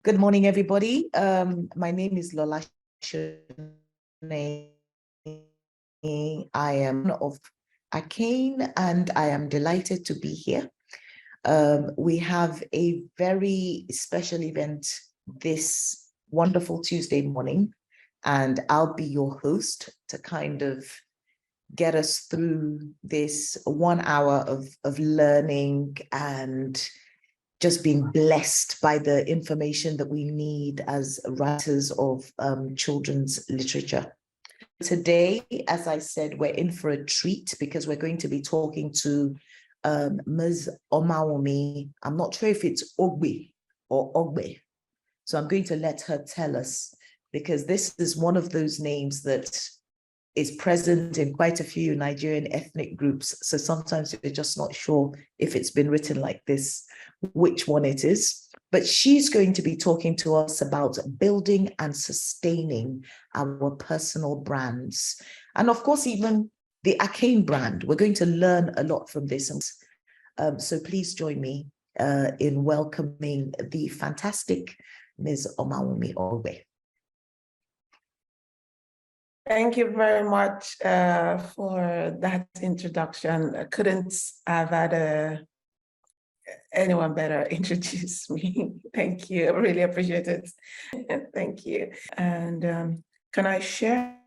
Good morning, everybody. My name is Lola Shone. I am of ACAIN, and I am delighted to be here. We have a very special event this wonderful Tuesday morning, and I'll be your host to kind of get us through this 1 hour of learning and just being blessed by the information that we need as writers of children's literature. Today, as I said, we're in for a treat because we're going to be talking to Ms. Omawunmi. I'm not sure if it's Ogbe or Ogbe, so I'm going to let her tell us, because this is one of those names that is present in quite a few Nigerian ethnic groups. So sometimes you're just not sure if it's been written like this, which one it is. But she's going to be talking to us about building and sustaining our personal brands. And of course, even the ACAIN brand. We're going to learn a lot from this. So please join me in welcoming the fantastic Ms. Omawunmi Ogbe. Thank you very much for that introduction. I couldn't have had anyone better introduce me. Thank you. I really appreciate it. Thank you. And can I share?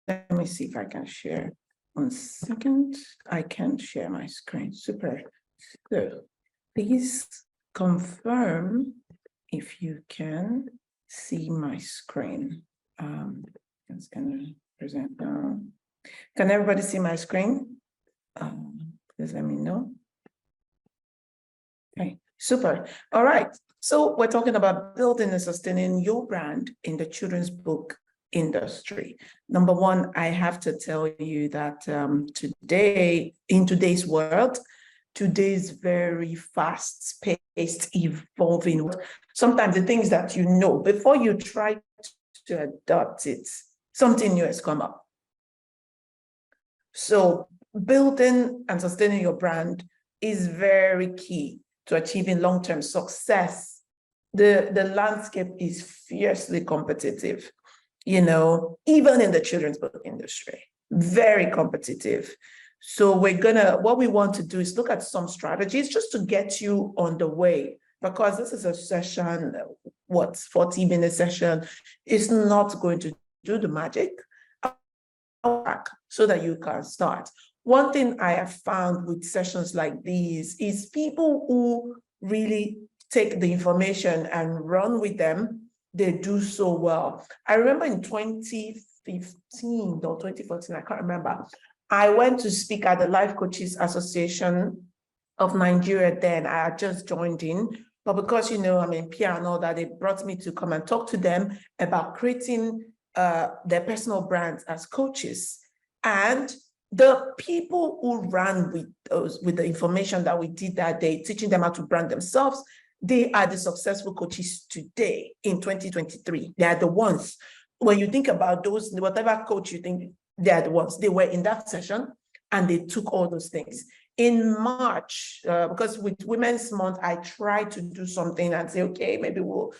Let me see if I can share. 1 second. I can share my screen. Super. So please confirm if you can see my screen. It's gonna present now. Can everybody see my screen? Please let me know. Okay, super. All right. So we're talking about building and sustaining your brand in the children's book industry. Number one, I have to tell you that today, in today's world, today's very fast-paced, evolving world, sometimes the things that you know, before you try to adopt it, something new has come up. So building and sustaining your brand is very key to achieving long-term success. The landscape is fiercely competitive, even in the children's book industry, very competitive. So what we want to do is look at some strategies just to get you on the way, because this is a session, 40-minute session, is not going to do the magic so that you can start. One thing I have found with sessions like these is people who really take the information and run with them, they do so well. I remember in 2015 or 2014, I can't remember, I went to speak at the Life Coaches Association of Nigeria then. I had just joined in. But because, I'm in PR and all that, they brought me to come and talk to them about creating their personal brands as coaches. And the people who ran with the information that we did that day, teaching them how to brand themselves, they are the successful coaches today in 2023. They are the ones. When you think about those, whatever coach you think, they are the ones. They were in that session and they took all those things. In March, because with Women's Month, I tried to do something and say, okay, maybe we'll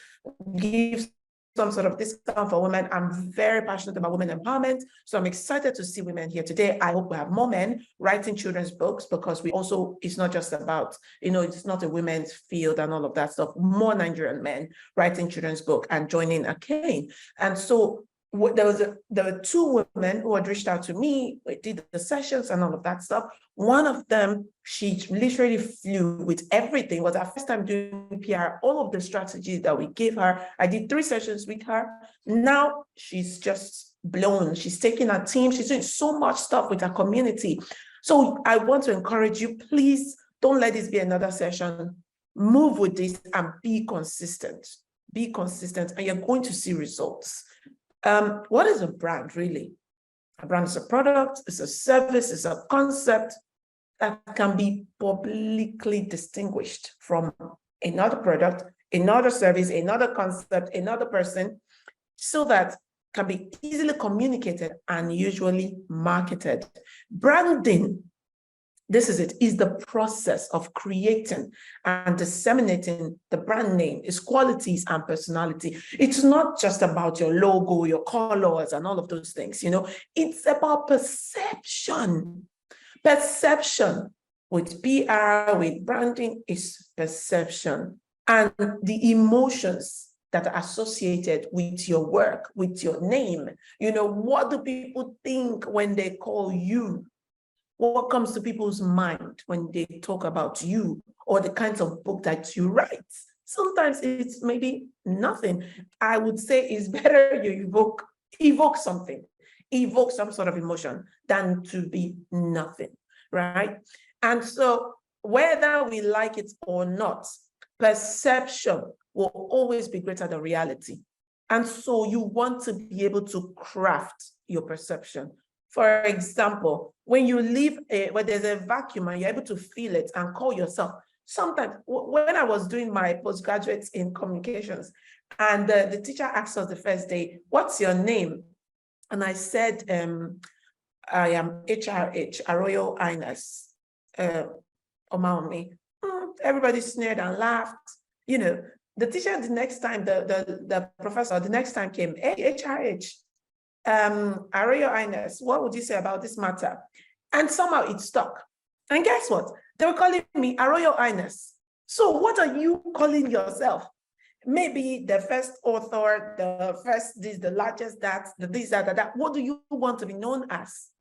give some sort of discount for women. I'm very passionate about women empowerment, so I'm excited to see women here today. I hope we have more men writing children's books, because it's not just about, it's not a women's field and all of that stuff. More Nigerian men writing children's book and joining ACAIN. And so there were 2 women who had reached out to me. We did the sessions and all of that stuff. One of them, she literally flew with everything. It was her first time doing PR. All of the strategies that we gave her, I did 3 sessions with her. Now she's just blown. She's taking her team. She's doing so much stuff with her community. So I want to encourage you, please don't let this be another session. Move with this and be consistent. Be consistent, and you're going to see results. What is a brand really? A brand is a product, it's a service, it's a concept that can be publicly distinguished from another product, another service, another concept, another person, so that can be easily communicated and usually marketed. Branding This is it, is the process of creating and disseminating the brand name, its qualities and personality. It's not just about your logo, your colors, and all of those things, it's about perception. Perception with PR, with branding is perception. And the emotions that are associated with your work, with your name. What do people think when they call you? What comes to people's mind when they talk about you or the kinds of book that you write? Sometimes it's maybe nothing. I would say it's better you evoke something, evoke some sort of emotion than to be nothing, right? And so whether we like it or not, perception will always be greater than reality. And so you want to be able to craft your perception. For example, when you leave, where there's a vacuum and you're able to feel it and call yourself. Sometimes when I was doing my postgraduate in communications, and the teacher asked us the first day, "What's your name?" And I said, "I am HRH, a Royal Highness, Omawunmi." Everybody sneered and laughed. The teacher the next time, the professor the next time came, "Hey, HRH. A Royal Highness, what would you say about this matter?" And somehow it stuck. And guess what? They were calling me a Royal Highness. So what are you calling yourself? Maybe the first author, the first this, the largest that, the this, that. What do you want to be known as?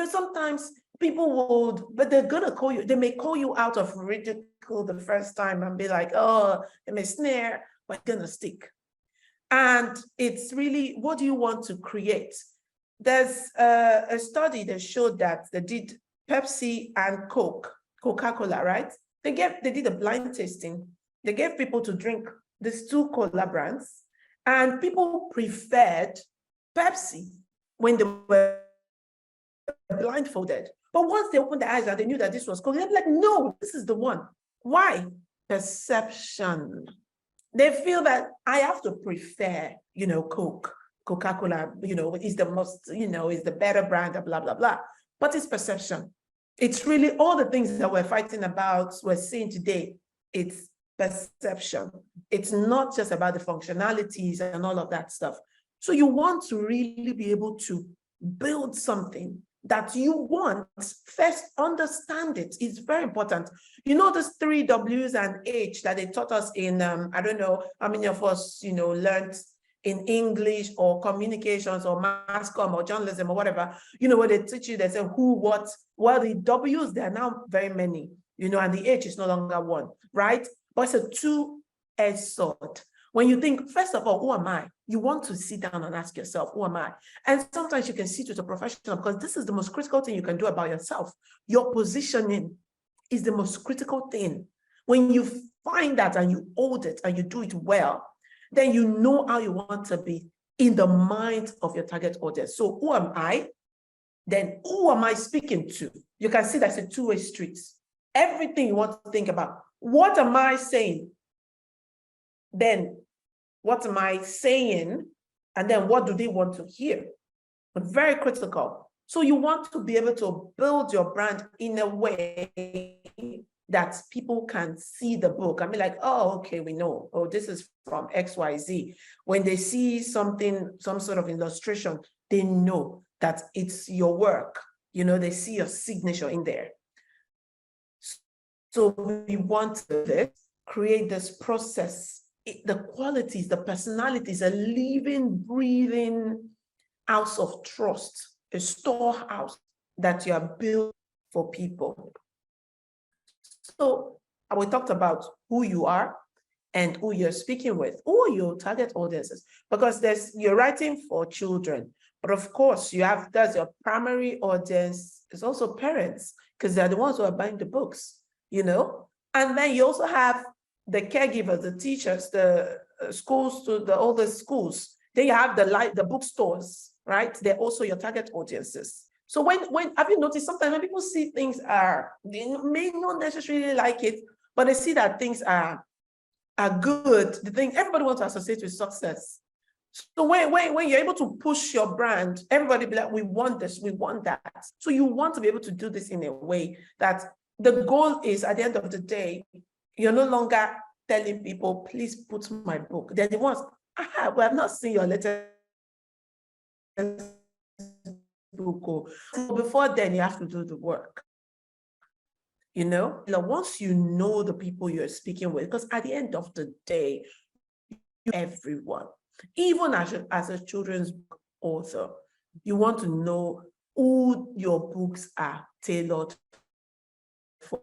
Sometimes people would, but they're gonna call you, they may call you out of ridicule the first time and be like, oh, they may sneer, but it's gonna stick. And it's really, what do you want to create? There's a study that showed that they did Pepsi and Coca-Cola, right? They did a blind tasting. They gave people to drink these two cola brands, and people preferred Pepsi when they were blindfolded. But once they opened their eyes and they knew that this was Coke, they're like, no, this is the one. Why? Perception. They feel that I have to prefer, Coca-Cola, is the most, is the better brand, blah, blah, blah. But it's perception. It's really all the things that we're fighting about, we're seeing today. It's perception. It's not just about the functionalities and all of that stuff. So you want to really be able to build something that you want. First, understand it. It's very important. Those 3 W's and H that they taught us in, I don't know how many of us, learned in English or communications or mass comm or journalism or whatever, where they teach you, they say who, what. Well, the W's, there are now very many, and the H is no longer one, right? But it's a two-edged sword. When you think, first of all, who am I? You want to sit down and ask yourself, who am I? And sometimes you can sit with a professional, because this is the most critical thing you can do about yourself. Your positioning is the most critical thing. When you find that and you hold it and you do it well, then you know how you want to be in the mind of your target audience. So who am I? Then who am I speaking to? You can see that's a two-way street. Everything you want to think about. What am I saying? Then what am I saying? And then what do they want to hear? But very critical. So you want to be able to build your brand in a way that people can see the book and be like, oh, okay, we know. Oh, this is from XYZ. When they see something, some sort of illustration, they know that it's your work. They see your signature in there. So we want to create this process, the qualities, the personalities, a living, breathing house of trust, a storehouse that you are built for people. So we talked about who you are and who you're speaking with, who are your target audiences, because you're writing for children, but of course that's your primary audience is also parents, because they're the ones who are buying the books, and then you also have the caregivers, the teachers, the schools, all the schools. Then you have the bookstores, right? They're also your target audiences. So when have you noticed sometimes when people see things they may not necessarily like it, but they see that things are good, the thing everybody wants to associate with success. So when you're able to push your brand, everybody be like, we want this, we want that. So you want to be able to do this in a way that the goal is at the end of the day, you're no longer telling people, please put my book. They're the ones, we have not seen your latest book. So before then, you have to do the work. You know, once you know the people you're speaking with, because at the end of the day, everyone, even as a children's book author, you want to know who your books are tailored for.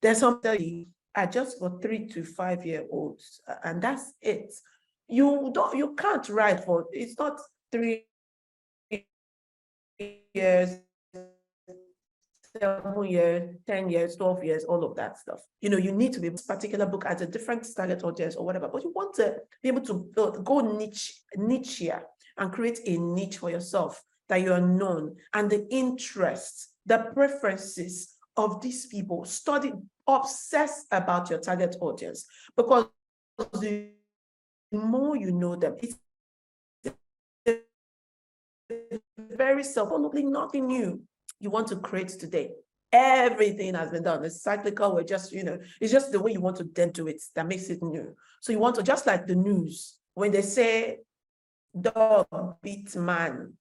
There's something are just for 3 to 5 year olds, and that's it. You can't write for, it's not 3 years, 7 years, 10 years, 12 years, all of that stuff. You know, you need to be, this particular book as a different target audience or whatever, but you want to be able to go niche here and create a niche for yourself that you are known, and the interests, the preferences of these people. Study, obsess about your target audience, because the more you know them, it's very probably nothing new you want to create today. Everything has been done. It's cyclical. We're just, you know, it's just the way you want to then do it that makes it new. So you want to, just like the news, when they say dog beats man,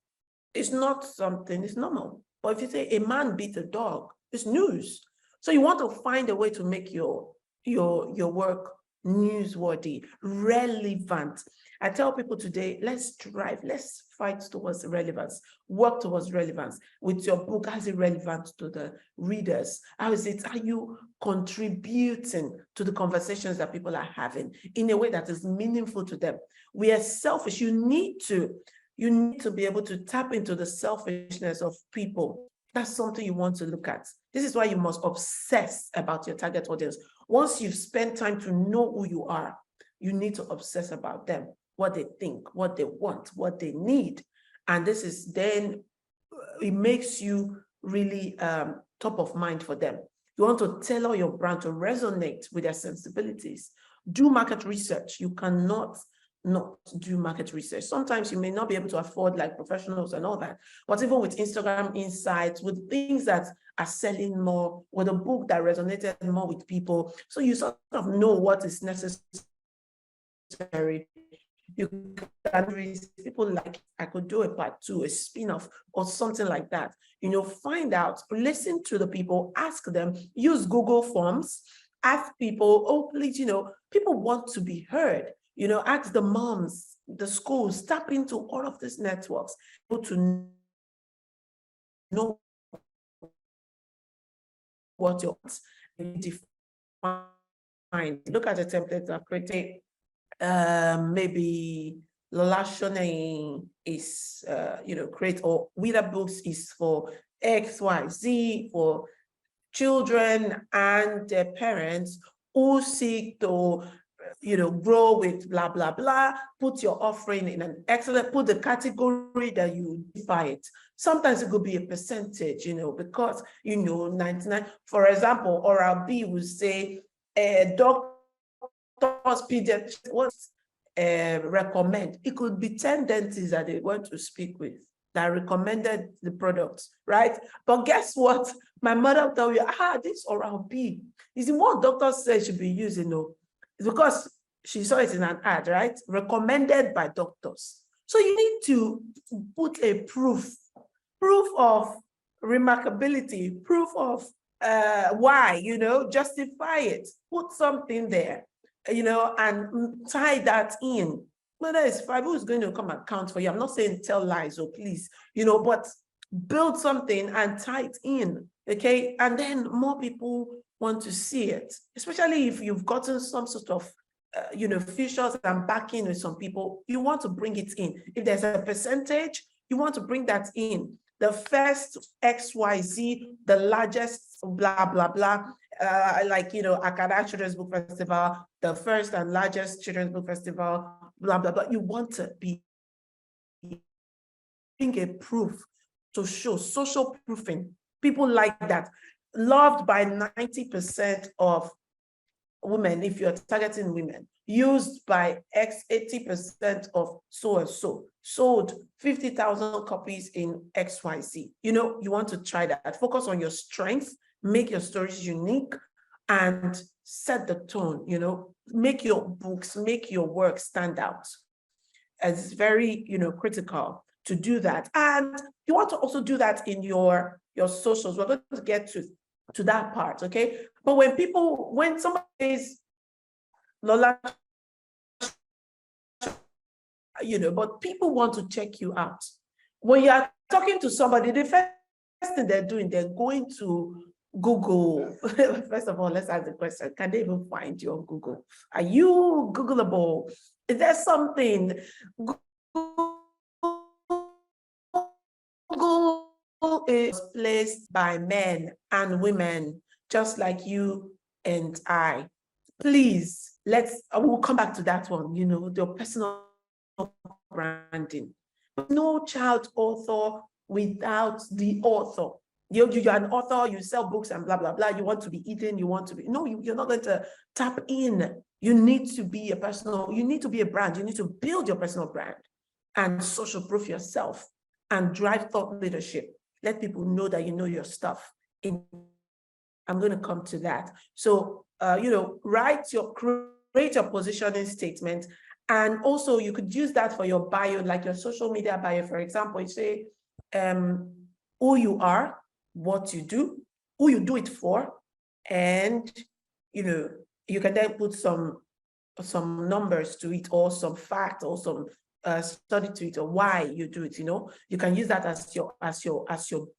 it's not something, it's normal. But if you say a man beat a dog, it's news. So you want to find a way to make your work newsworthy, relevant. I tell people today, let's fight towards relevance, work towards relevance. With your book, how is it relevant to the readers? How is it, are you contributing to the conversations that people are having in a way that is meaningful to them? We are selfish. You need to be able to tap into the selfishness of people. That's something you want to look at. This is why you must obsess about your target audience. Once you've spent time to know who you are, you need to obsess about them, what they think, what they want, what they need. And this is then, it makes you really top of mind for them. You want to tailor your brand to resonate with their sensibilities. Do market research. You cannot not do market research. Sometimes you may not be able to afford like professionals and all that, but even with Instagram insights, with things that are selling more, with a book that resonated more with people, so you sort of know what is necessary. You can, people like, I could do a part 2, a spin-off or something like that. You know, find out, listen to the people, ask them, use Google Forms, ask people, oh, please, you know, people want to be heard. You know, ask the moms, the schools, tap into all of these networks to know what you define. Look at the templates I've created. Maybe Lola Shone is, you know, create, or Wither Books is for XYZ, for children and their parents who seek to, you know, grow with blah, blah, blah. Put your offering in an excellent, put the category that you define it. Sometimes it could be a percentage, you know, because, you know, 99, for example, Oral B will say, doctor's pediatrician recommend. It could be 10 dentists that they want to speak with that recommended the products, right? But guess what? My mother will tell you, this Oral B is the one doctor said should be using, you know. It's because she saw it in an ad, right? Recommended by doctors. So you need to put a proof of remarkability, proof of why, you know, justify it, put something there, you know, and tie that in. Whether it's 5, who's going to come and count for you? I'm not saying tell lies, or please, you know, but build something and tie it in, okay? And then more people want to see it, especially if you've gotten some sort of, you know, features and backing with some people. You want to bring it in. If there's a percentage, you want to bring that in. The first XYZ, the largest blah, blah, blah, like, you know, ACAIN Children's Book Festival, the first and largest children's book festival, blah, blah, blah. You want to be a proof to show social proofing. People like that. Loved by 90% of women, if you're targeting women, used by 80% of so and so, sold 50,000 copies in XYZ. You know, you want to try that. Focus on your strengths make your stories unique, and set the tone, make your books, make your work stand out. It's very, critical to do that. And you want to also do that in your socials. We're going to get to that part, okay? But when somebody says, Lola, but people want to check you out. When you are talking to somebody, the first thing they're doing, they're going to Google. First of all, let's ask the question, can they even find you on Google? Are you Googleable? Is there something? Google is placed by men and women, just like you and I. Please, we'll come back to that one, your personal branding. No child author without the author. You're an author, you sell books and blah, blah, blah. You want to be eaten, no, you're not going to tap in. You need to be you need to be a brand. You need to build your personal brand and social proof yourself and drive thought leadership. Let people know that you know your stuff. I'm going to come to that. So, create your positioning statement. And also you could use that for your bio, like your social media bio. For example, you say who you are, what you do, who you do it for, and you can then put some numbers to it, or some fact, or some study to it, or why you do it. You can use that as your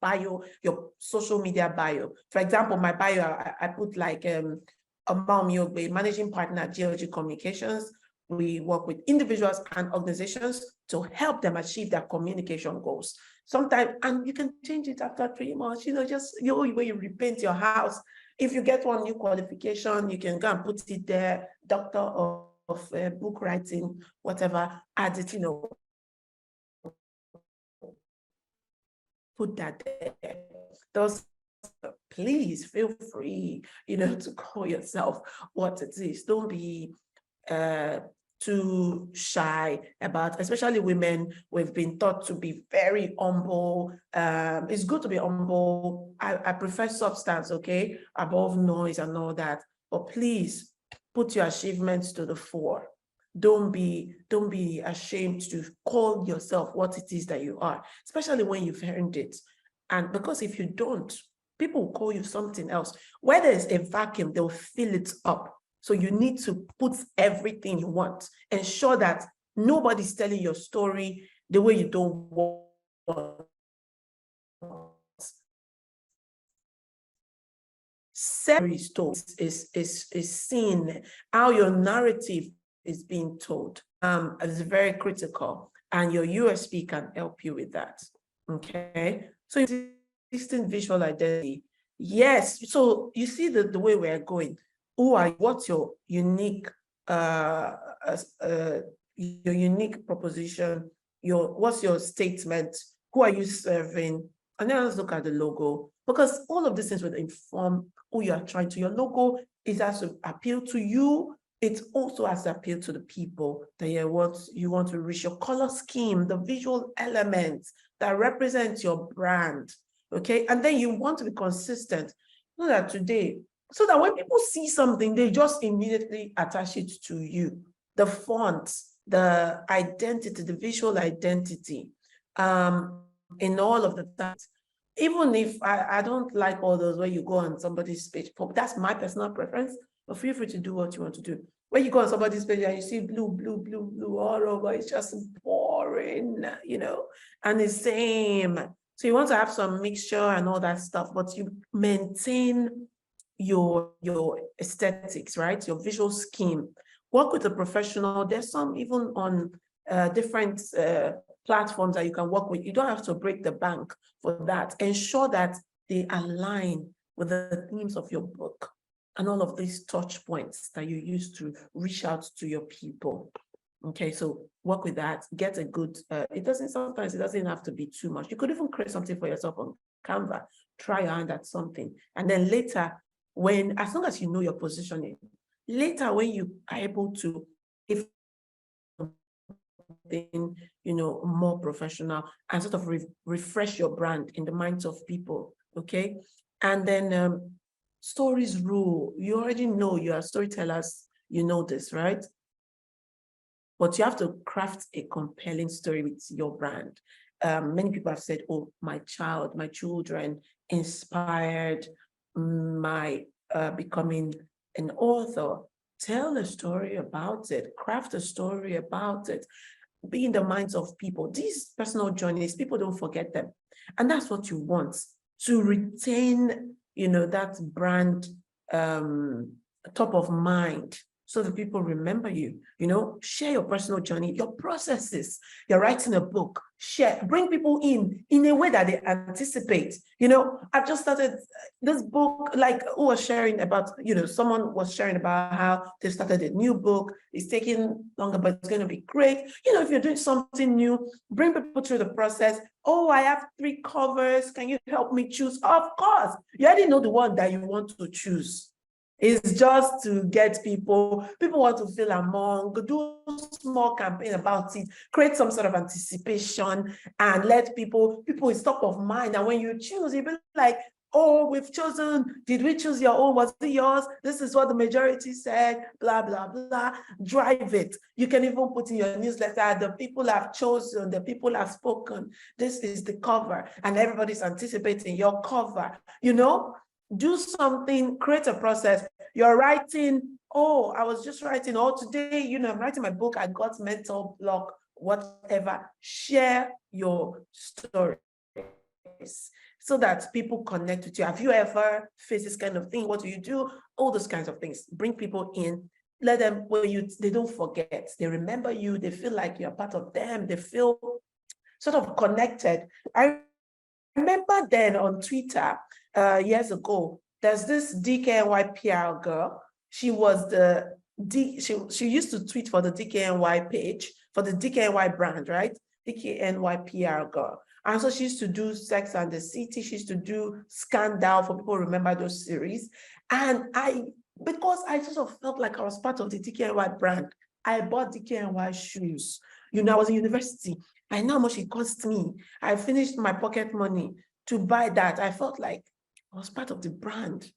bio, your social media bio. For example, my bio, I put like Omawunmi Ogbe, managing partner at GLG Communications. We work with individuals and organizations to help them achieve their communication goals. Sometimes, and you can change it after 3 months, just when you repaint your house. If you get one new qualification, you can go and put it there, doctor of book writing, whatever, add it, put that there. Those, please feel free, to call yourself what it is. Don't be too shy about, especially women. We've been taught to be very humble. It's good to be humble. I prefer substance, okay, above noise and all that. But please put your achievements to the fore. Don't be ashamed to call yourself what it is that you are, especially when you've earned it. And because if you don't, people will call you something else. Where there's a vacuum, they'll fill it up. So you need to put everything you want. Ensure that nobody's telling your story the way you don't want. Stories is seen, how your narrative is being told. Is very critical, and your USP can help you with that. Okay, so distinct visual identity. Yes, so you see the way we're going. What's your unique proposition? What's your statement? Who are you serving? And then let's look at the logo, because all of these things will inform who you are trying to. Your logo is has to appeal to you. It also has to appeal to the people that you want to reach. Your color scheme, the visual elements that represent your brand. Okay, and then you want to be consistent. So that when people see something, they just immediately attach it to you. The font, the identity, the visual identity, in all of the times. Even if I don't like all those where you go on somebody's page, that's my personal preference, but feel free to do what you want to do. When you go on somebody's page and you see blue, blue, blue, blue all over, it's just boring, and the same. So you want to have some mixture and all that stuff, but you maintain your aesthetics, right? Your visual scheme. Work with a professional. There's some even on different platforms that you can work with. You don't have to break the bank for that. Ensure that they align with the themes of your book and all of these touch points that you use to reach out to your people. Okay, so work with that. Get a good, sometimes it doesn't have to be too much. You could even create something for yourself on Canva. Try your hand at something. And then later, as long as you know your positioning, later when you are able to, if more professional and sort of refresh your brand in the minds of people, okay? And then stories rule. You already know you are storytellers, you know this, right? But you have to craft a compelling story with your brand. Many people have said, oh, my children inspired my becoming an author. Tell a story about it, craft a story about it, be in the minds of people. These personal journeys, people don't forget them. And that's what you want, to retain, that brand top of mind, so that people remember you. Share your personal journey, your processes. You're writing a book, share, bring people in a way that they anticipate. I've just started this book, like who was sharing about, someone was sharing about how they started a new book. It's taking longer, but it's going to be great. If you're doing something new, bring people through the process. Oh, I have 3 covers. Can you help me choose? Of course, you already know the one that you want to choose. It's just to get people want to feel among, do small campaign about it, create some sort of anticipation, and let people is top of mind. And when you choose, you'll be like, oh, we've chosen, did we choose your own? Was it yours? This is what the majority said, blah, blah, blah. Drive it. You can even put in your newsletter, the people have chosen, the people have spoken. This is the cover, and everybody's anticipating your cover, Do something, create a process. You're writing, oh, I was just writing, oh, today, I'm writing my book, I got mental block, whatever. Share your stories so that people connect with you. Have you ever faced this kind of thing? What do you do? All those kinds of things. Bring people in. Let them, they don't forget. They remember you. They feel like you're part of them. They feel sort of connected. I remember then on Twitter, years ago, there's this DKNY PR girl. She was she used to tweet for the DKNY page, for the DKNY brand, right? DKNY PR girl. And so she used to do Sex and the City. She used to do Scandal, for people who remember those series. And because I sort of felt like I was part of the DKNY brand, I bought DKNY shoes. I was in university. I know how much it cost me. I finished my pocket money to buy that. I felt like I was part of the brand.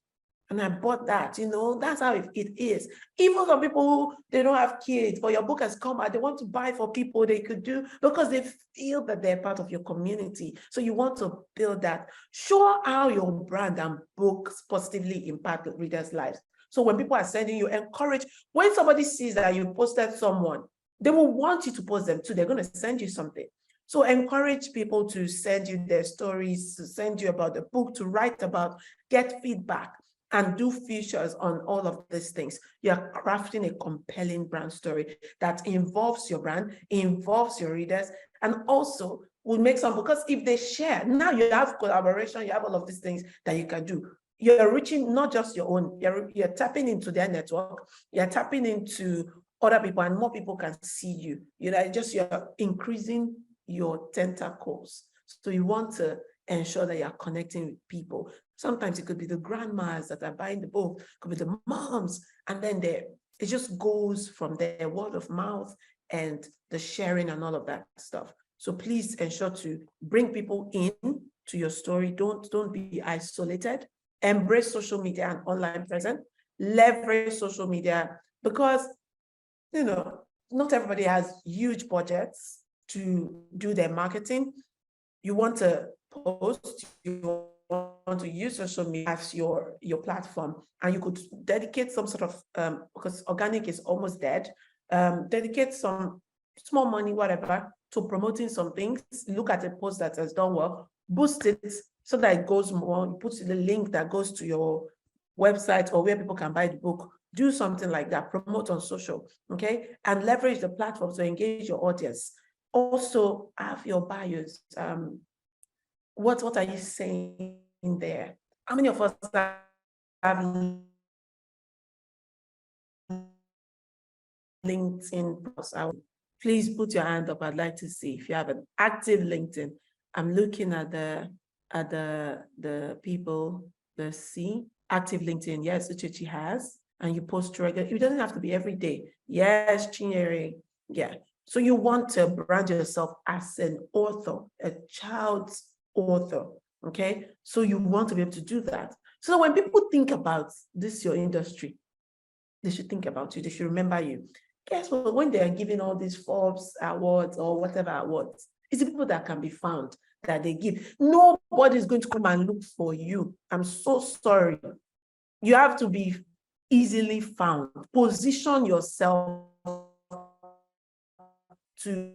And I bought that, that's how it is. Even for people who, they don't have kids, but your book has come out, they want to buy for people they could do, because they feel that they're part of your community. So you want to build that. Show how your brand and books positively impact readers' lives. So when people are sending you, encourage, when somebody sees that you posted someone, they will want you to post them too. They're going to send you something. So encourage people to send you their stories, to send you about the book, to write about, get feedback, and do features on all of these things. You're crafting a compelling brand story that involves your brand, involves your readers, and also will make some, because if they share, now you have collaboration, you have all of these things that you can do. You're reaching not just your own, you're tapping into their network, you're tapping into other people, and more people can see you. You're increasing your tentacles. So you want to ensure that you're connecting with people. Sometimes it could be the grandmas that are buying the book, it could be the moms, and then it just goes from their word of mouth and the sharing and all of that stuff. So please ensure to bring people in to your story. Don't be isolated. Embrace social media and online presence. Leverage social media, because not everybody has huge budgets to do their marketing. You want to post, you want to use social media as your platform, and you could dedicate some sort of, because organic is almost dead, dedicate some small money, whatever, to promoting some things. Look at a post that has done well, boost it so that it goes more, put the link that goes to your website or where people can buy the book. Do something like that, promote on social, okay? And leverage the platform to engage your audience. Also, have your bios. What are you saying there? How many of us have LinkedIn? Please put your hand up. I'd like to see if you have an active LinkedIn. I'm looking at the people, the active LinkedIn. Yes, Uchechi has, and you post regularly. It doesn't have to be every day. Yes, Chinyere. Yeah. So you want to brand yourself as an author, a child's author, Okay, so you want to be able to do that. So when people think about this, your industry, they should think about you, they should remember you. Guess what? When they are giving all these Forbes awards or whatever awards, it's the people that can be found that they give. Nobody's going to come and look for you. I'm so sorry. You have to be easily found. Position yourself to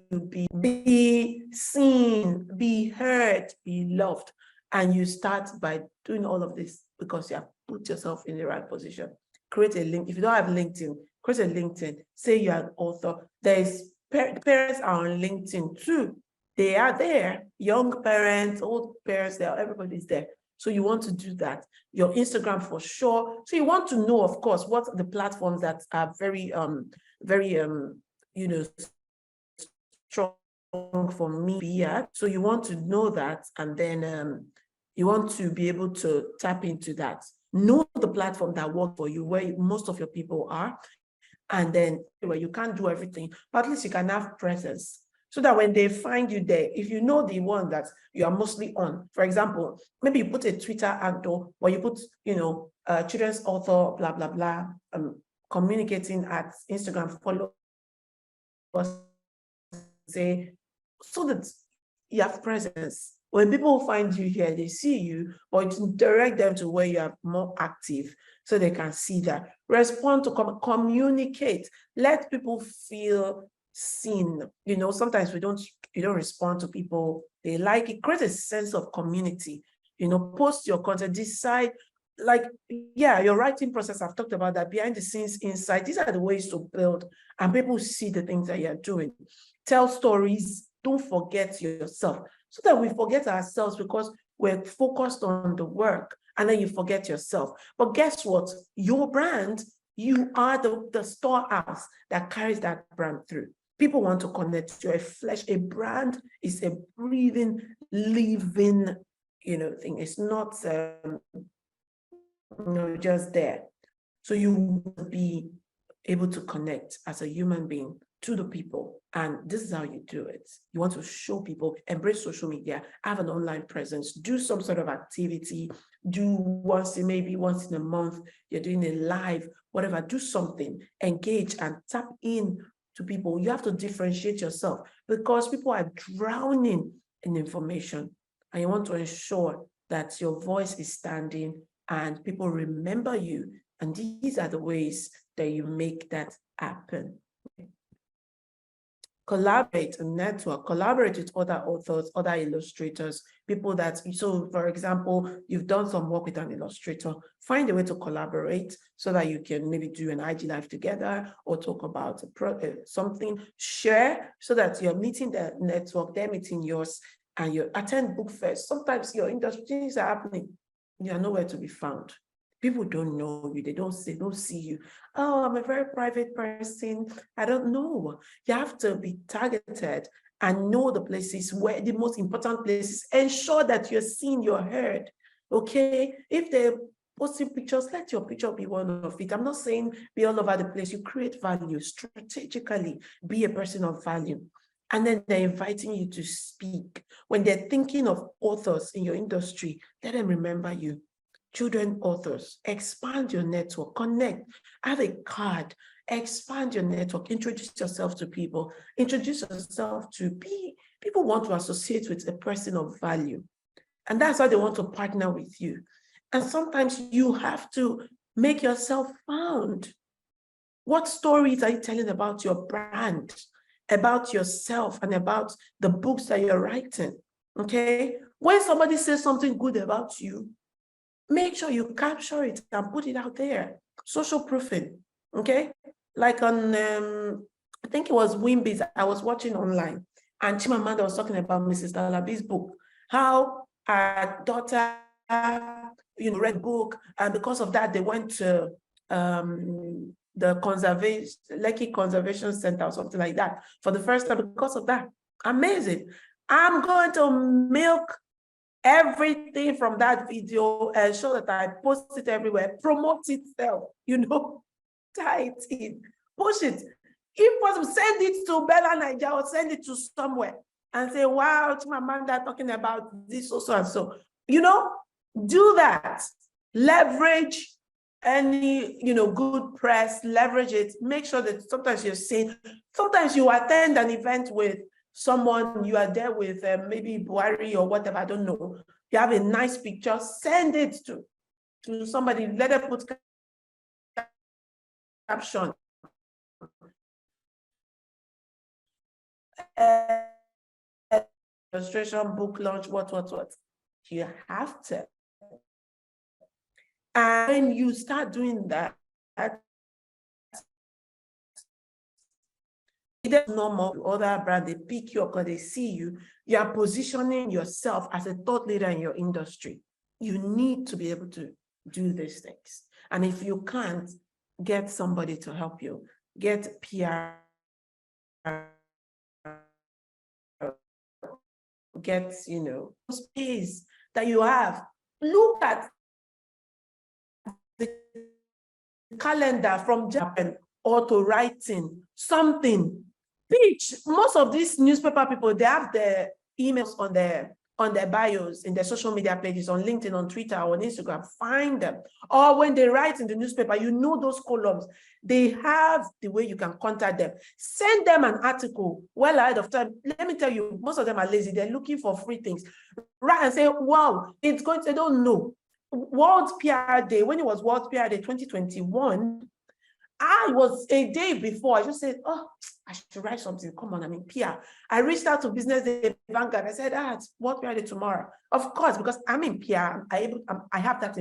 be seen, be heard, be loved. And you start by doing all of this because you have put yourself in the right position. Create a link. If you don't have LinkedIn, create a LinkedIn. Say you're an author. There's parents are on LinkedIn too. They are there. Young parents, old parents, everybody's there. So you want to do that. Your Instagram for sure. So you want to know, of course, what the platforms that are very strong for me be at. So you want to know that, and then you want to be able to tap into that. Know the platform that works for you, where most of your people are, and then where you can't do everything, but at least you can have presence. So that when they find you there, if you know the one that you are mostly on, for example, maybe you put a Twitter handle where you put, children's author, blah, blah, blah, communicating at Instagram, follow us, say, so that you have presence. When people find you here, they see you, or direct them to where you are more active so they can see that. Respond to communicate. Let people feel seen. Sometimes you don't respond to people. They like it. Create a sense of community. Post your content, decide, your writing process, I've talked about that, behind the scenes insight. These are the ways to build, and people see the things that you're doing. Tell stories. Don't forget yourself, so that we forget ourselves because we're focused on the work, and then you forget yourself. But guess what? Your brand, you are the storehouse that carries that brand through. People want to connect to a flesh. A brand is a breathing, living, thing. It's not just there. So you will be able to connect as a human being to the people. And this is how you do it. You want to show people, embrace social media, have an online presence, do some sort of activity, maybe once in a month, you're doing a live, whatever, do something, engage and tap in to people. You have to differentiate yourself because people are drowning in information, and you want to ensure that your voice is standing and people remember you. And these are the ways that you make that happen. Collaborate and network, collaborate with other authors, other illustrators, people so for example, you've done some work with an illustrator, find a way to collaborate so that you can maybe do an IG live together or talk about something, share so that you're meeting the network, they're meeting yours, and you attend book fairs. Sometimes your industries are happening, you are nowhere to be found. People don't know you. They don't see you. Oh, I'm a very private person. I don't know. You have to be targeted and know the places where the most important places. Ensure that you're seen, you're heard. Okay? If they're posting pictures, let your picture be one of it. I'm not saying be all over the place. You create value strategically. Be a person of value. And then they're inviting you to speak. When they're thinking of authors in your industry, let them remember you. Children authors, expand your network, connect, have a card, expand your network, introduce yourself to people, introduce yourself to people want to associate with a person of value. And that's why they want to partner with you. And sometimes you have to make yourself found. What stories are you telling about your brand, about yourself, and about the books that you're writing? Okay? When somebody says something good about you, make sure you capture it and put it out there. Social proofing, okay? Like on, I think it was Wimby's, I was watching online, and Chimamanda was talking about Mrs. Dalaby's book, how her daughter, read the book, and because of that, they went to the Lekki Conservation Center or something like that for the first time because of that. Amazing. I'm going to milk everything from that video and show that I post it everywhere, promote itself, tie it in, push it. If possible, send it to Bella Nigeria or send it to somewhere and say, wow, Chimamanda talking about this, so and so. Do that. Leverage any, good press, leverage it. Make sure that sometimes you're saying, sometimes you attend an event with someone, you are there with maybe Buhari or whatever, I don't know. You have a nice picture, send it to somebody, let them put caption. Illustration, book launch, what. You have to. And when you start doing that, it's normal. Other brand, they pick you up because they see you. You are positioning yourself as a thought leader in your industry. You need to be able to do these things. And if you can't, get somebody to help you. Get PR. Get, space that you have. Look at the calendar from Japan, or to writing something. Pitch. Most of these newspaper people, they have their emails on their bios, in their social media pages, on LinkedIn, on Twitter, or on Instagram. Find them. Or when they write in the newspaper, those columns. They have the way you can contact them. Send them an article well ahead of time. Let me tell you, most of them are lazy. They're looking for free things. Right, and say, wow, it's going to, they don't know. World PR Day, when it was World PR Day 2021, I was a day before, I just said, oh, I should write something. Come on, I'm in PR. I reached out to Business Day Vanguard. I said, it's World PR Day tomorrow. Of course, because I'm in PR, I have that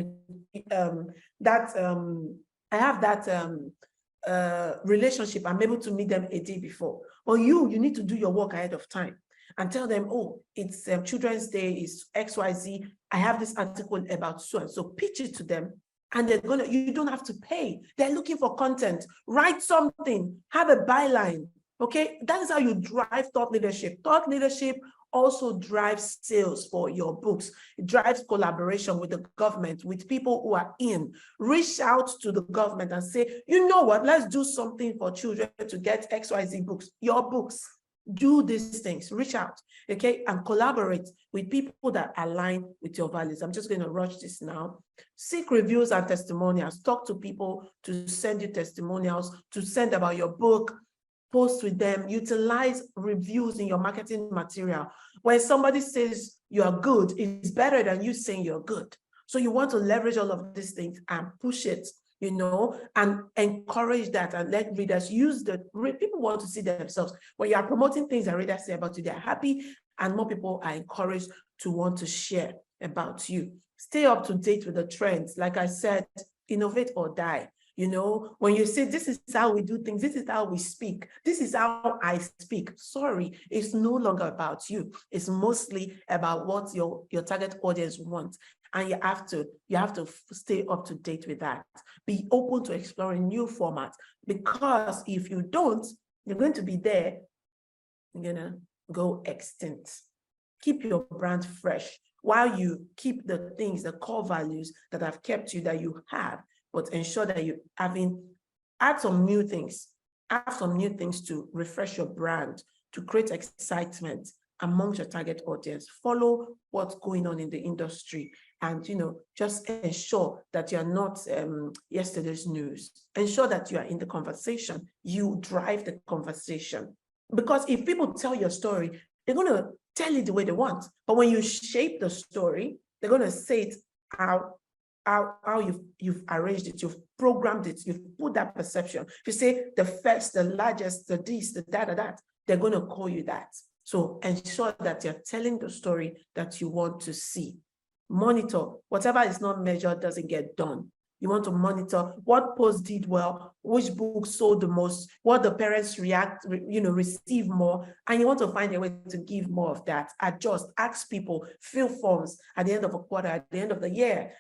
relationship. I'm able to meet them a day before. But you need to do your work ahead of time and tell them, oh, it's Children's Day, it's XYZ. I have this article about so and so. Pitch it to them. And you don't have to pay. They're looking for content. Write something, have a byline. Okay, that is how you drive thought leadership. Thought leadership also drives sales for your books. It drives collaboration with the government, with people who are in. Reach out to the government and say, you know what, let's do something for children to get XYZ books, your books. Do these things, reach out, okay, and collaborate with people that align with your values. I'm just going to rush this now. Seek reviews and testimonials. Talk to people to send you testimonials, to send about your book. Post with them. Utilize reviews in your marketing material. When somebody says you're good, it's better than you saying you're good. So you want to leverage all of these things and push it, and encourage that, and let readers use people want to see themselves. When you are promoting things that readers say about you, they're happy, and more people are encouraged to want to share about you. Stay up to date with the trends. Like I said, innovate or die. When you say, this is how we do things, this is how we speak, this is how I speak. Sorry, it's no longer about you. It's mostly about what your target audience wants. And you have to stay up to date with that. Be open to exploring new formats, because if you don't, you're going to be there, you're gonna go extinct. Keep your brand fresh while you keep the things, the core values that have kept you, that you have, but ensure that you add some new things to refresh your brand, to create excitement amongst your target audience. Follow what's going on in the industry, and just ensure that you're not yesterday's news. Ensure that you are in the conversation. You drive the conversation, because if people tell your story, they're going to tell it the way they want. But when you shape the story, they're going to say it how you've arranged it, you've programmed it, you've put that perception. If you say the first, the largest, the this, the that, they're going to call you that. So ensure that you're telling the story that you want to see. Monitor. Whatever is not measured doesn't get done. You want to monitor what posts did well, which books sold the most, what the parents receive more, and you want to find a way to give more of that. Adjust, ask people, fill forms at the end of a quarter, at the end of the year,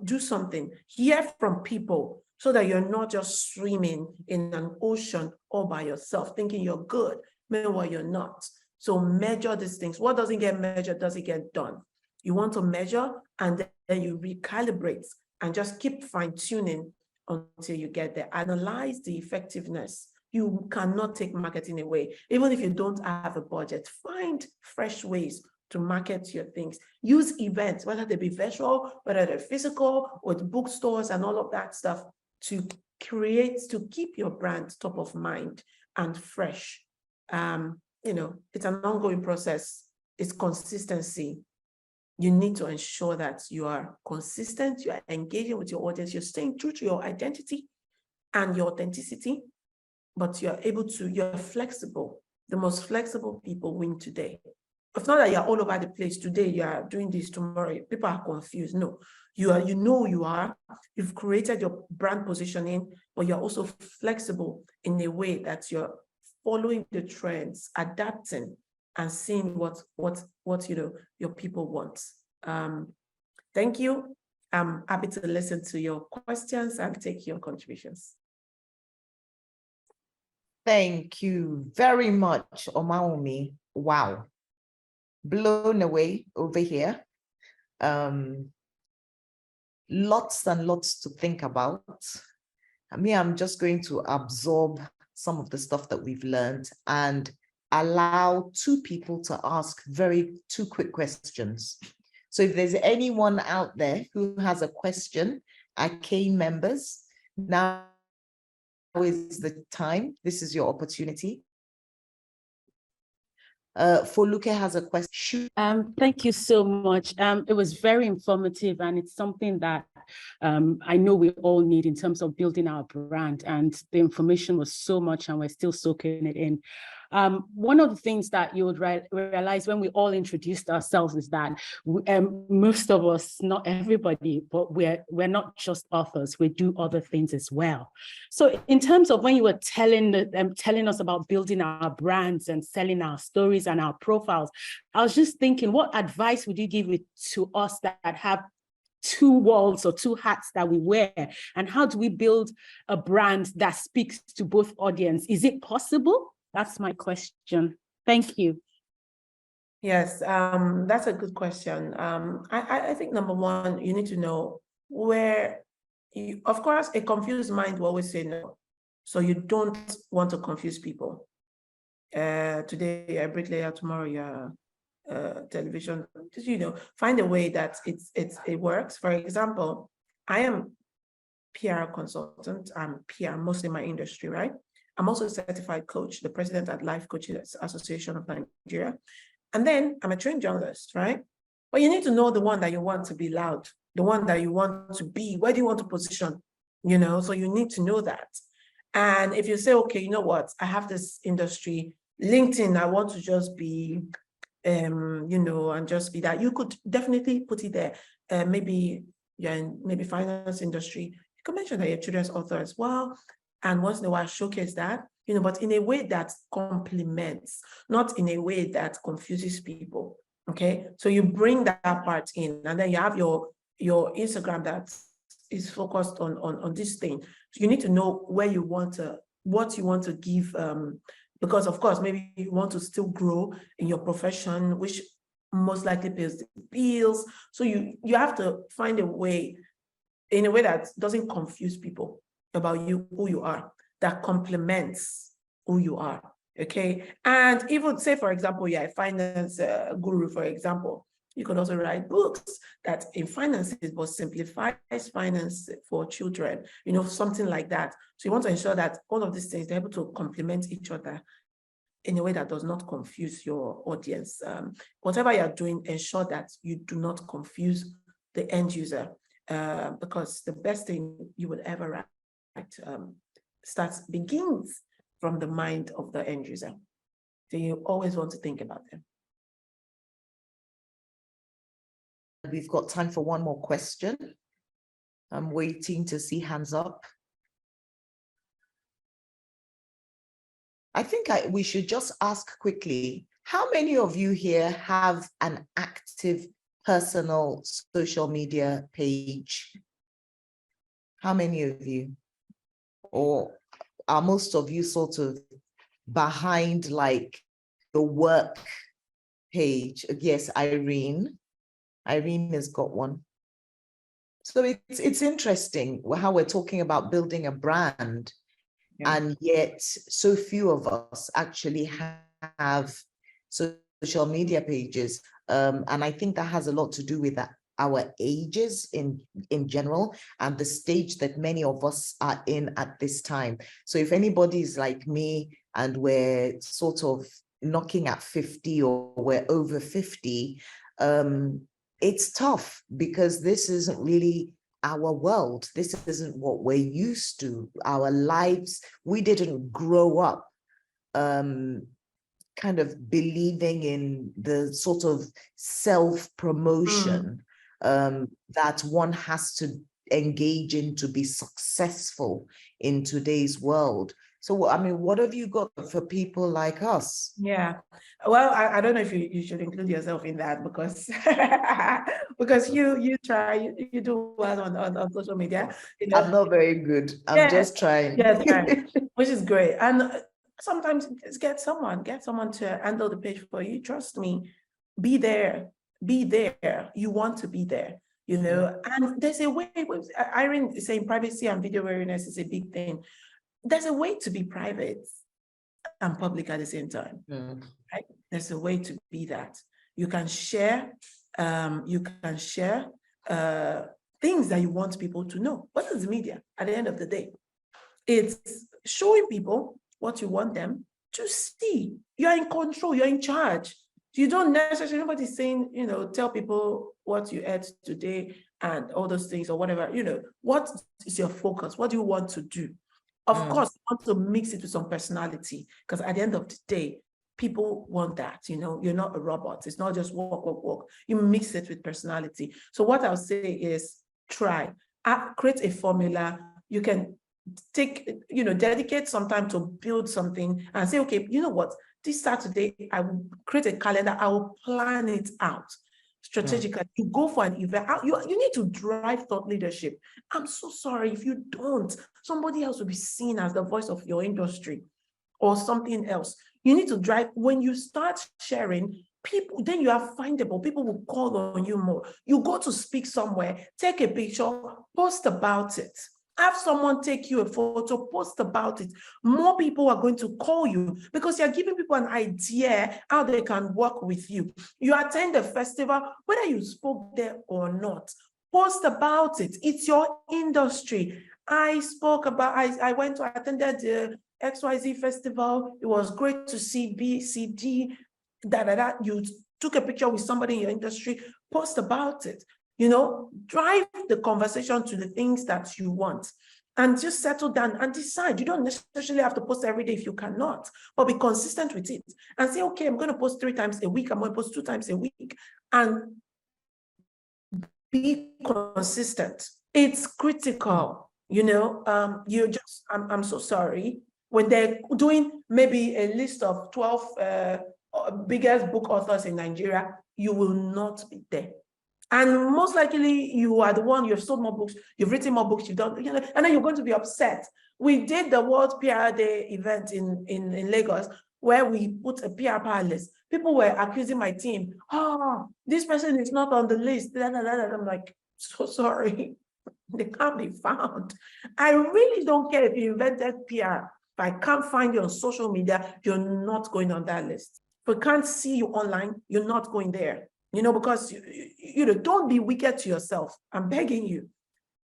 do something, hear from people, so that you're not just swimming in an ocean all by yourself, thinking you're good, meanwhile you're not. So measure these things. What doesn't get measured doesn't get done. You want to measure, and then you recalibrate, and just keep fine-tuning until you get there. Analyze the effectiveness. You cannot take marketing away. Even if you don't have a budget, find fresh ways to market your things. Use events, whether they be virtual, whether they're physical, with bookstores and all of that stuff, to keep your brand top of mind and fresh. It's an ongoing process. It's consistency. You need to ensure that you are consistent, you are engaging with your audience, you're staying true to your identity and your authenticity, but you're flexible. The most flexible people win today. It's not that you're all over the place. Today you are doing this, tomorrow people are confused. No, you know who you are. You've created your brand positioning, but you're also flexible in a way that you're following the trends, adapting, and seeing what your people want. Thank you. I'm happy to listen to your questions and take your contributions. Thank you very much, Omawunmi. Wow. Blown away over here. Lots and lots to think about. I'm just going to absorb some of the stuff that we've learned and allow two people to ask two quick questions. So if there's anyone out there who has a question, ACAIN members, now is the time. This is your opportunity. Foluke has a question. Thank you so much. It was very informative, and it's something that I know we all need in terms of building our brand, and the information was so much and we're still soaking it in. One of the things that you would realize when we all introduced ourselves is that most of us, not everybody, but we're not just authors, we do other things as well. So in terms of when you were telling us about building our brands and selling our stories and our profiles, I was just thinking, what advice would you give to us that have two walls or two hats that we wear, and how do we build a brand that speaks to both audience? Is it possible? That's my question. Thank you. Yes, that's a good question. I think number one, you need to know where of course, a confused mind will always say no. So you don't want to confuse people. Today you're a bricklayer, tomorrow you're television. Just, find a way that it works. For example, I am PR consultant. I'm PR, mostly my industry, right? I'm also a certified coach, the president at Life Coaches Association of Nigeria. And then I'm a trained journalist, right? But you need to know the one that you want to be loud, the one that you want to be. Where do you want to position? So you need to know that. And if you say, okay, you know what? I have this industry, LinkedIn, I want to just be, and just be that. You could definitely put it there. Maybe you're in maybe finance industry. You can mention that you're a children's author as well. And once in a while showcase that, but in a way that complements, not in a way that confuses people. Okay, so you bring that part in, and then you have your Instagram that is focused on this thing. So you need to know what you want to give, because of course maybe you want to still grow in your profession, which most likely pays the bills. So you have to find a way, in a way that doesn't confuse people about who you are, that complements who you are. Okay, and even say, for example, you're a finance guru, for example, you could also write books that in finances but simplifies finance for children, something like that. So you want to ensure that all of these things, they're able to complement each other in a way that does not confuse your audience. Whatever you're doing, ensure that you do not confuse the end user, because the best thing you would ever write begins from the mind of the end user. So you always want to think about them. We've got time for one more question. I'm waiting to see hands up. I think we should just ask quickly, how many of you here have an active personal social media page? How many of you? Or are most of you sort of behind like the work page? Yes, Irene has got one. So it's interesting how we're talking about building a brand, and yet so few of us actually have social social media pages. And I think that has a lot to do with that, our ages in general, and the stage that many of us are in at this time. So if anybody's like me and we're sort of knocking at 50 or we're over 50, it's tough because this isn't really our world. This isn't what we're used to. Our lives, we didn't grow up kind of believing in the sort of self-promotion that one has to engage in to be successful in today's world. So, I mean, what have you got for people like us? Yeah, well, I don't know if you should include yourself in that, because because you try, you do well on social media. You know? I'm not very good. I'm Yeah, just trying. yeah, trying, which is great. And sometimes just get someone to handle the page for you. Trust me, be there. You want to be there, you know. And there's a way. Irene is saying privacy and video wariness is a big thing. There's a way to be private and public at the same time. Right? There's a way to be that. You can share things that you want people to know. What is media at the end of the day? It's showing people what you want them to see. You're in control, you're in charge. You don't necessarily, nobody's saying, you know, tell people what you ate today and all those things or whatever, you know. What is your focus? What do you want to do? Of course, you want to mix it with some personality, because at the end of the day, people want that, you know. You're not a robot. It's not just walk. You mix it with personality. So what I'll say is try, create a formula. You can take, you know, dedicate some time to build something and say, okay, you know what, this Saturday, I will create a calendar. I will plan it out strategically. You go for an event. You need to drive thought leadership. I'm so sorry if you don't. Somebody else will be seen as the voice of your industry or something else. You need to drive. When you start sharing, people, then you are findable. People will call on you more. You go to speak somewhere, take a picture, post about it. Have someone take you a photo, post about it. More people are going to call you because you're giving people an idea how they can work with you. You attend a festival, whether you spoke there or not, post about it. It's your industry. I went to attended the XYZ festival. It was great to see B, C, D, You took a picture with somebody in your industry, post about it. You know, drive the conversation to the things that you want and just settle down and decide. You don't necessarily have to post every day if you cannot, but be consistent with it and say, okay, I'm going to post 3 times a week. I'm going to post 2 times a week, and be consistent. It's critical. You know, I'm so sorry. When they're doing maybe a list of 12 biggest book authors in Nigeria, you will not be there. And most likely you are the one, you've sold more books, you've written more books, you've done, you know, and then you're going to be upset. We did the World PR Day event in Lagos, where we put a PR list. People were accusing my team, oh, this person is not on the list. I'm like, so sorry, they can't be found. I really don't care if you invented PR. If I can't find you on social media, you're not going on that list. If I can't see you online, you're not going there. You know, because you know, don't be wicked to yourself. I'm begging you,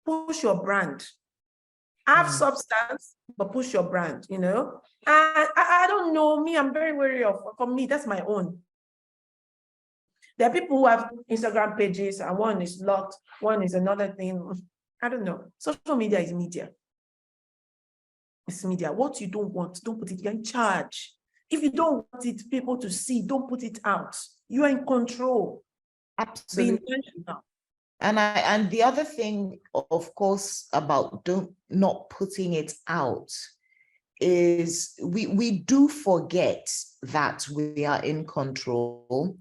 push your brand. Have substance, but push your brand, you know. And I don't know, me, I'm very wary of, for me, that's my own. There are people who have Instagram pages and one is locked, one is another thing. I don't know. Social media is media. It's media. What you don't want, don't put it. You're in charge. If you don't want it, people to see, don't put it out. You are in control. Absolutely. And the other thing, of course, about not putting it out is we do forget that we are in control,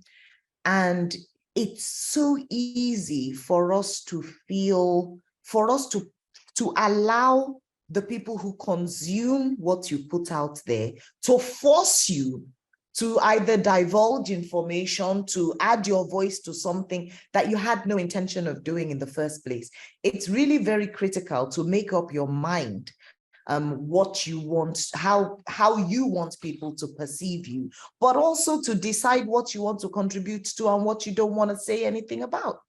and it's so easy for us to feel, for us to allow the people who consume what you put out there to force you to either divulge information, to add your voice to something that you had no intention of doing in the first place. It's really very critical to make up your mind what you want, how you want people to perceive you, but also to decide what you want to contribute to and what you don't want to say anything about.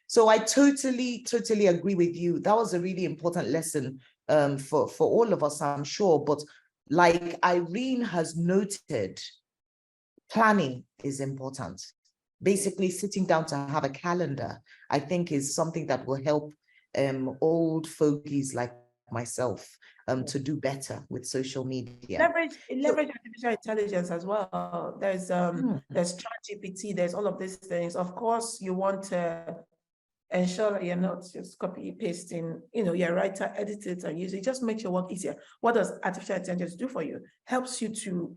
So I totally agree with you. That was a really important lesson for all of us, I'm sure. But like Irene has noted, planning is important. Basically, sitting down to have a calendar, I think, is something that will help old fogies like myself to do better with social media. Leverage artificial intelligence as well. There's ChatGPT, there's all of these things. Of course, you want to ensure that you're not just copy pasting, your writer, edit it and use it. Just makes your work easier. What does artificial intelligence do for you? Helps you to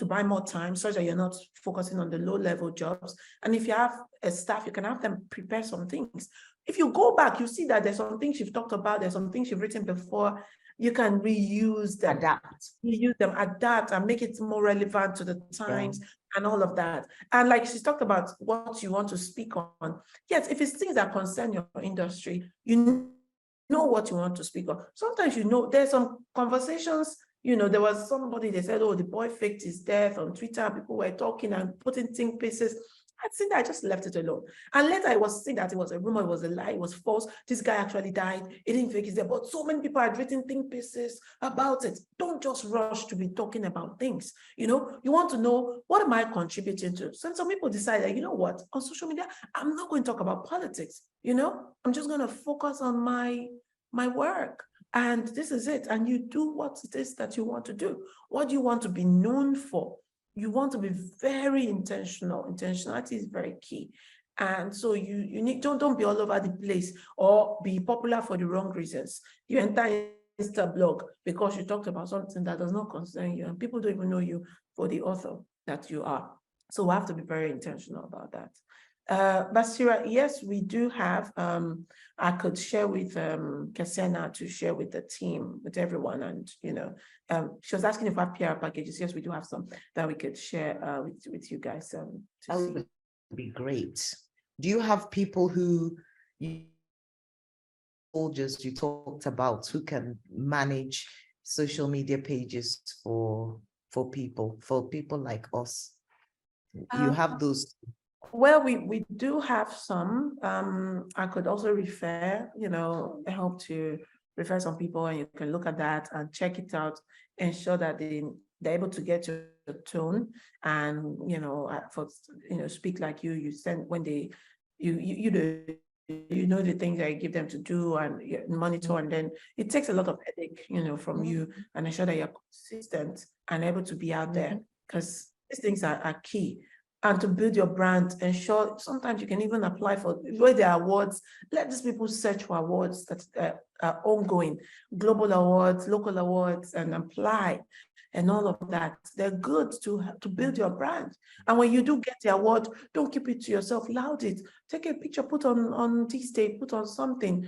buy more time so that you're not focusing on the low-level jobs. And if you have a staff, you can have them prepare some things. If you go back, you see that there's some things you've talked about, there's some things you've written before, you can reuse them, adapt and make it more relevant to the times and all of that. And like she talked about what you want to speak on. Yes, if it's things that concern your industry, you know what you want to speak on. Sometimes there's some conversations. There was somebody, they said, oh, the boy faked his death on Twitter. People were talking and putting think pieces. I'd seen that, I just left it alone. And later I was seeing that it was a rumor, it was a lie, it was false. This guy actually died. He didn't fake his death. But so many people had written think pieces about it. Don't just rush to be talking about things. You want to know, what am I contributing to? So some people decide that, you know what, on social media, I'm not going to talk about politics. I'm just going to focus on my work. And this is it. And you do what it is that you want to do. What do you want to be known for? You want to be very intentional. Intentionality is very key. And so you need, don't be all over the place or be popular for the wrong reasons. You enter Insta blog because you talked about something that does not concern you and people don't even know you for the author that you are. So we have to be very intentional about that. Basira, yes, we do have, I could share with Kasena to share with the team, with everyone. And, she was asking if we have PR packages. Yes, we do have some that we could share with you guys to that see. would be great. Do you have people who soldiers you talked about who can manage social media pages for people like us? You have those? Well, we do have some. I could also refer, help to refer some people, and you can look at that and check it out, ensure that they're able to get your tone and, speak like you send when they, the things that you give them to do and monitor, and then it takes a lot of headache, from you, and ensure that you're consistent and able to be out there, because these things are key. And to build your brand, ensure sometimes you can even apply for where there are awards. Let these people search for awards that are ongoing, global awards, local awards, and apply and all of that. They're good to build your brand. And when you do get the award, don't keep it to yourself, laud it. Take a picture, put on T-State, put on something.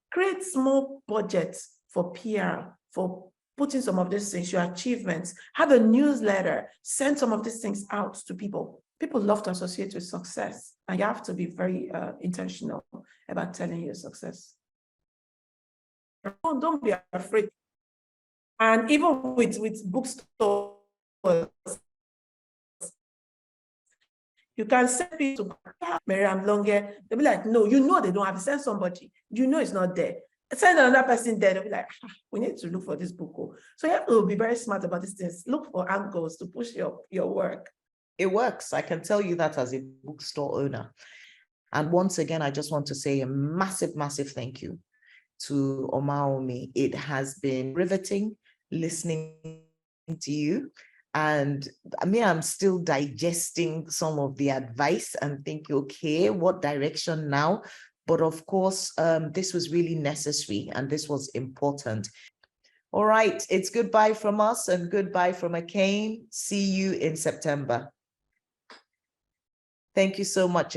Create small budgets for PR, for putting some of these things, your achievements, have a newsletter, send some of these things out to people. People love to associate with success, and you have to be very intentional about telling your success. Don't be afraid. And even with bookstores, you can send people to Miriam Longer. They'll be like, no, they don't have to send somebody. It's not there. Send another person there, they'll be like, we need to look for this book. So you have to be very smart about these things. Look for angles to push your work. It works. I can tell you that as a bookstore owner. And once again, I just want to say a massive, massive thank you to Omawunmi. It has been riveting listening to you. And I'm still digesting some of the advice and think, okay, what direction now? But of course, this was really necessary and this was important. All right, it's goodbye from us and goodbye from ACAIN. See you in September. Thank you so much.